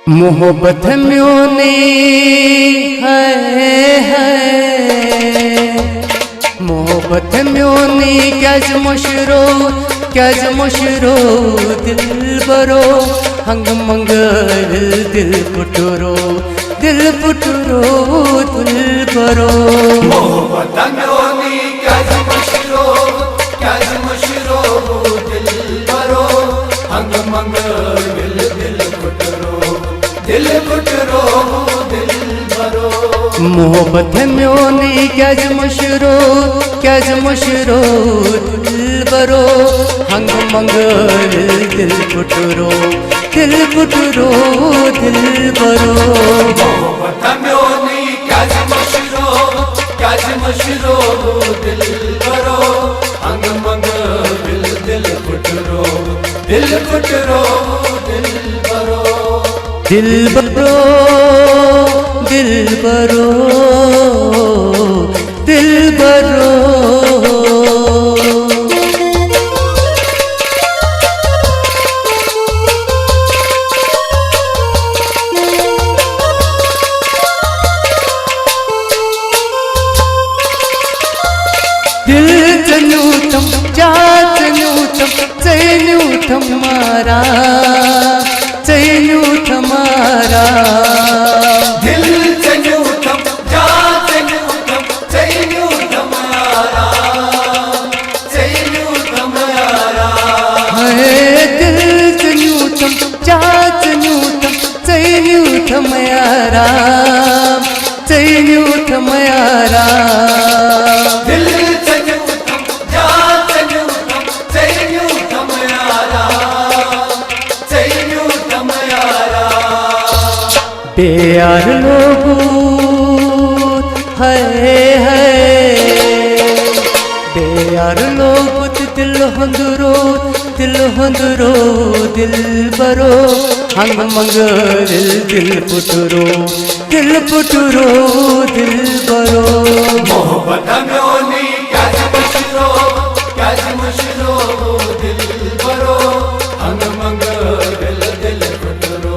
मोहब्बत म्योनी है मोहब्बत म्योनी क्याज मशरो दिल बरो हंग मंगल दिल पुटरो दिल बरो मोहब्बत म्योनी क्याज मशरो दिल बरो हंग मंगल दिल पुटरो दिल बरो मोहब्बत म्योनी क्याज मशरो दिल बरो हंग मंगल दिल पुटरो दिल बरो मोहब्बत म्योनी क्याज मशरो दिल बरो हंग मंगल दिल पुटरो दिल बरो दिल बरो दिल जन्यूतम जातन्यूतम जैन्यूतम मारा दिल जन्यूतम जातन्यूतम जैन्यूतम है दिल जन्यूतम जातन्यूतम जैन्यूतम यारा दिल जन्यूतम जातन्यूतम जैन्यूतम प्यार लोगो है प्यार लोगो दिल हंदरो दिल बरो हंग मंगल दिल पुटरो दिल बरो मोहब्बत म्योनी क्याज मशरो दिल बरो हंग मंगल दिल पुटरो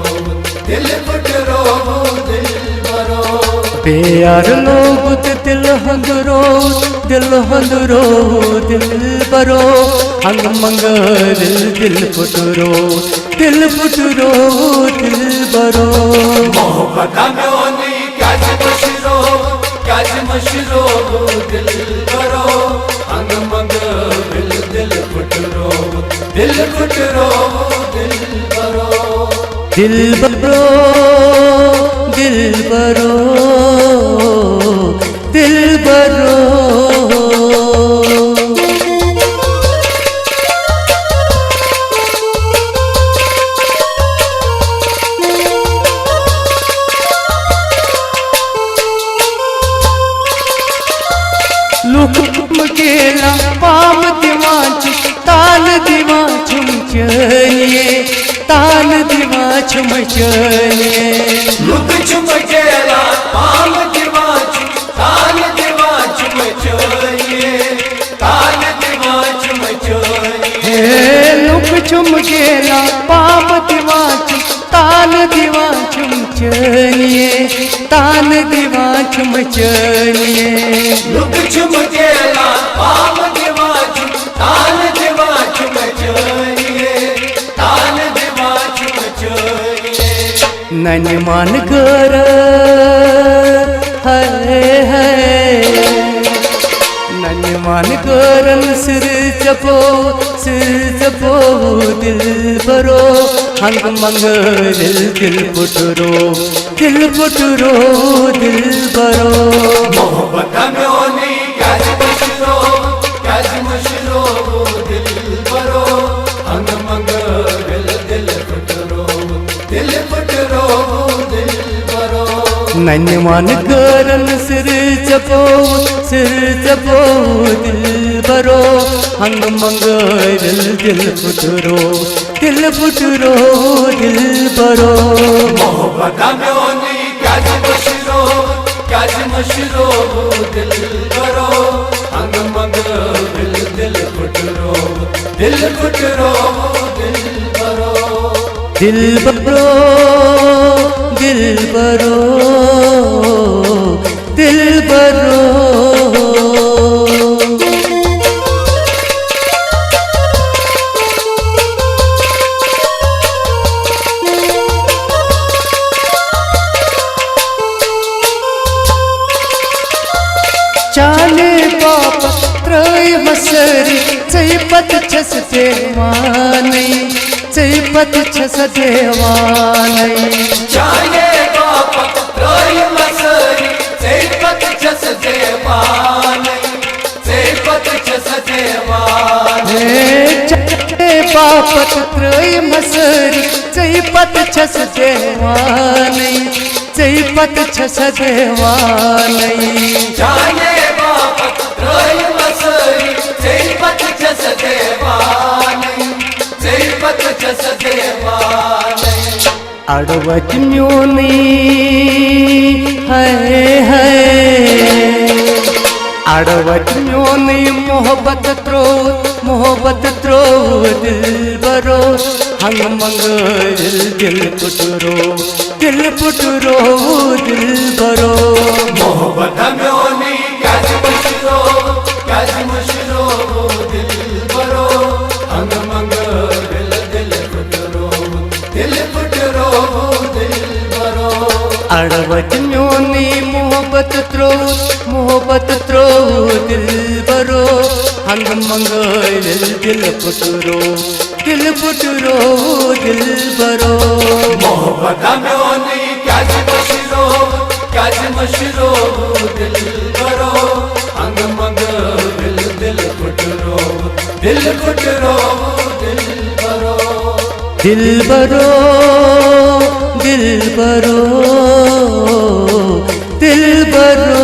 प्यार लोगो दिल हंदरो दिल बरो हंग मंगल दिल पुटरो दिल बरो मोहब्बत म्योनी क्याज मशरो दिल बरो हंग मंगल दिल पुटरो दिल बरो दिल बरो लुकुम गेला पाम दिवाच ताल दिवाचुम चनिए ताल दिवाचुम चनिए लुक चुम गेला पाम दिवाचुम ताल दिवाचुम चनिए लुक चुम गेला पाम दिवाचुम ताल दिवाचुम चनिए ताल दिवाचुम चनिए लुक चुम गेला पाम दिवाचुम ताल दिवाचुम चनिए नन मान कर है नन मान करन सिर जपो दिल बरो हंग मंगल दिल पुटरो दिल बरो मोहब्बत म्योनी क्याज मशरो दिल बरो हंग मंगल दिल पुटरो नन मान करन सिर जपो दिल बरो हंग मंगल दिल पुटरो दिल बरो मोहब्बत म्योनी क्याज मशरो दिल बरो हंग मंगल दिल पुटरो दिल बरो दिल बरो मसरी चैपत छस देवानै चैपत छस देवानै जाने बापत त्रय मसरी चैपत छस देवानै चैपत छस देवानै बापत त्रय मसरी चैपत छस देवानै चैपत छस देवानै जाने बापत त्रय मसरी चैपत छस देवानै चैपत छस देवानै अड़वत म्योनी है अड़वत म्योनी मोहब्बत त्रो दिलबरो हंग मंग दिल पुटरो दिलबरो मोहब्बत म्योनी काज मुशरो दिलबरो हंग मंग दिल पुटरो दिलबरो अड़वत म्योनी मोहब्बत त्रो दिलबरो हंग मंग दिल पुटरो दिलबरो मोहब्बत म्योनी काज मुशरो दिलबरो हंग मंग दिल पुटरो दिलबरो दिलबरो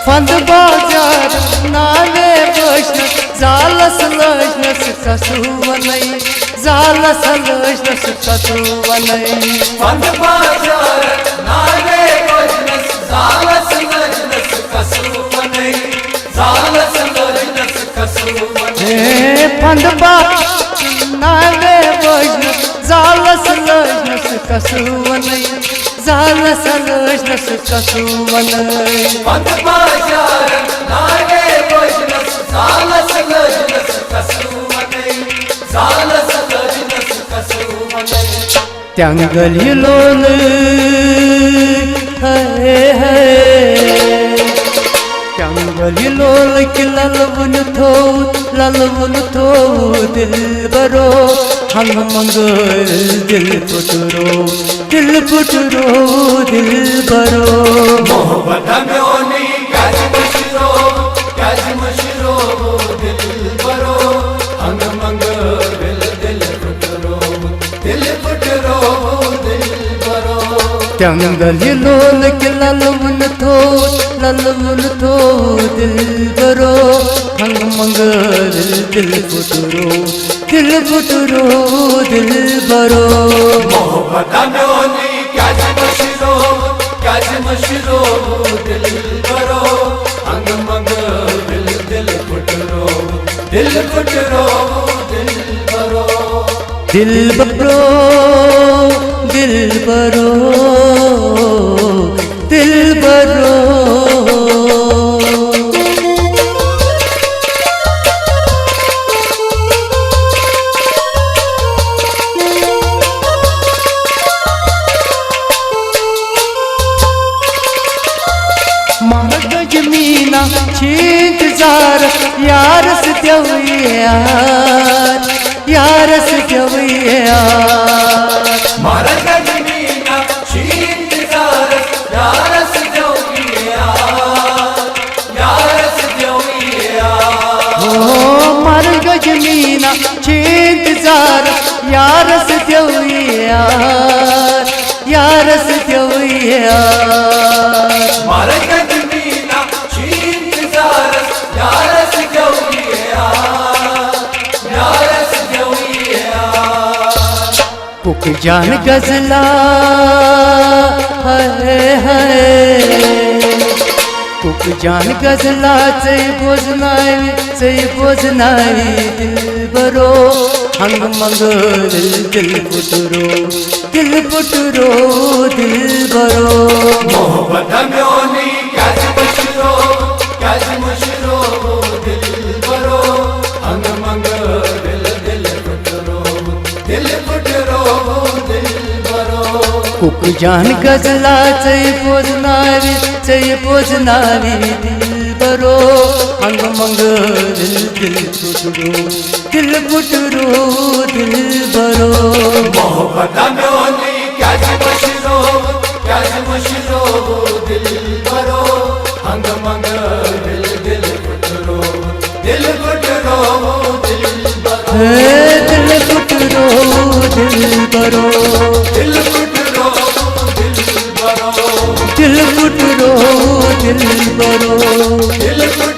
फंद बाजार नाले बसनस जालस लजनस कसुवनै जालस लजनस कसुवनै फंद बाजार नाले बसनस जालस लजनस कसुवनै जालस लजनस कसुवनै फंद बाजार नाले बसनस जालस लजनस कसुवनै जालस लजनस कसुवनै फंद बाजार नाले बसनस जालस लजनस कसुवनै जालस लजनस कसुवनै त्यांगल लोल त्यांगल लोल कि ललवन थो दिलबरो हंग मंग दिल पुटरो दिलबरो मोहब्बत म्योनी काज मुशरो दिलबरो हंग मंग दिल पुटरो दिलबरो त्यांगल लोल कि ललवन थो दिलबरो हंग मंग दिल पुटरो दिलबरो मोहब्बत म्योनी काज मुशरो दिलबरो हंग मंग दिल पुटरो दिलबरो दिलबरो जमीना छींक जार यार से मारा जमीना छींक जार यार से मर जमीना छींक जार यार से मारा जमीना छींक जार यार से पुक जान गजला पुक जान गजला चई बोझनाई दिलबरो हंग मंग दिल पुटरो दिलबरो मोहब्बत म्योनी काज मुशरो दिलबरो कुक जान गजला चई पोजनारी दिल बरो अंग मंग दिल पुटरो दिल बरो मोहब्बत में क्या मशरो दिल बरो अंग मंग दिल पुटरो दिल पुटरो दिल बरो दिल पुटरो दिल बरो दिल पुटरो दिल बरो दिल पुटरो दिल बरो दिल पुटरो